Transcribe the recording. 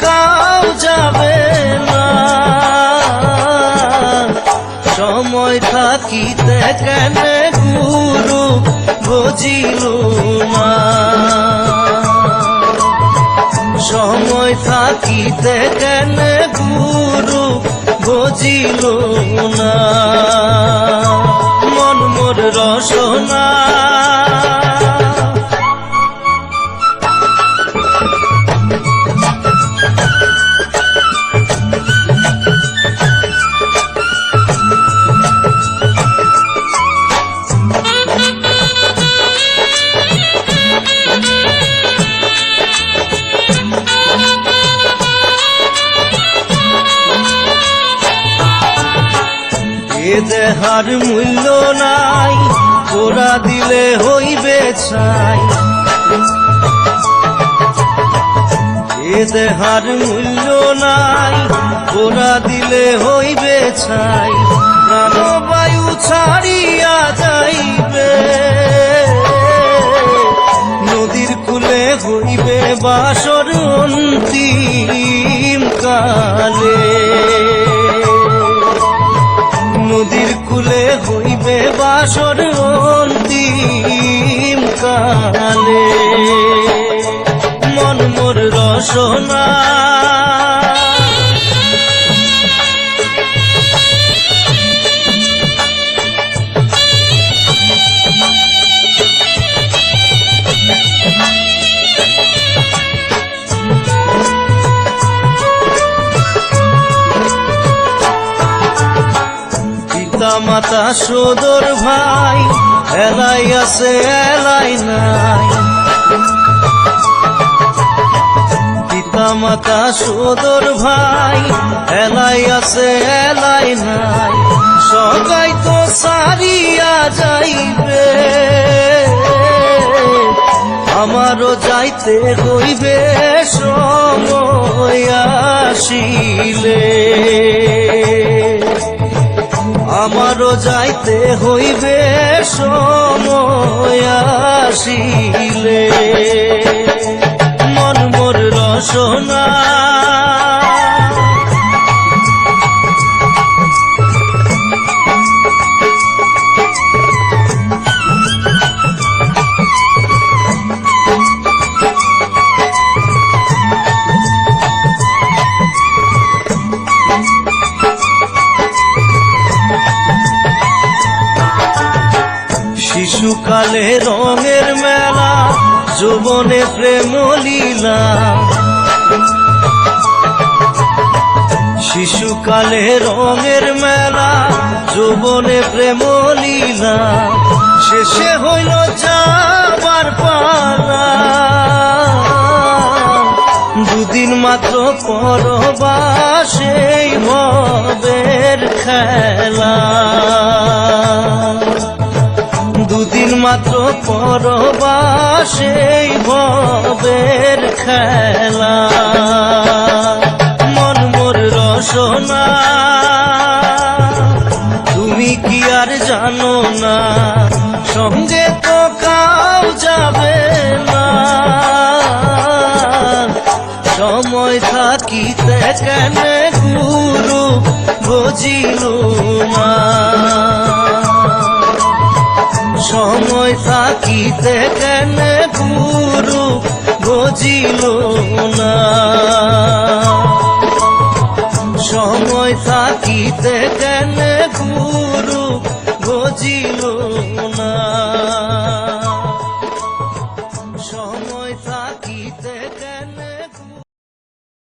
Cow যাবে না, সময় থাকিতে কেন গুরু বুঝিল না, সময় থাকিতে কেন গুরু বুঝিল না, মন মোর রসনা। এ দেহার মূল্য নাই, ওরা দিলে হইবে ছাই, এ দেহার মূল্য নাই, ওরা দিলে হইবে ছাই, প্রাণবায়ু ছাড়িয়া যাইবে, নদীর কূলে হইবে বাসর অন্তিম কালে, নদীর কূলে হইবে বাসর অন্তিম কালে, মন মোর রসনা। মাতা সদর ভাই এলাই আছে এলাই নাই, পিতা মাতা সদর ভাই এলাই আছে এলাই নাই, সবাই তো সারিয়া যাইবে, আমারও যাইতে হইবে সময় আসিলে, আমারও যাইতে হইবে সময় আসিলে, মন মোর রসনা। শিশুকালে রঙের মেলা, যৌবনে প্রেম লীলা, শিশুকালে রঙের মেলা, যৌবনে প্রেম লীলা, শেষে হইল যাবার পালা, দুদিন মাত্র পরবাসে ভবের খেলা, দুদিন মাত্র পরবাসে ভবের খেলা, মন মোর রসনা। তুমি কি আর জানো না, সঙ্গে তো কাউ যাবে না, সময় থাকিতে কেন গুরু বুঝিল না, সময় থাকিতে কেন গুরু বুঝিল না, সময় থাকিতে কেন গুরু বুঝিল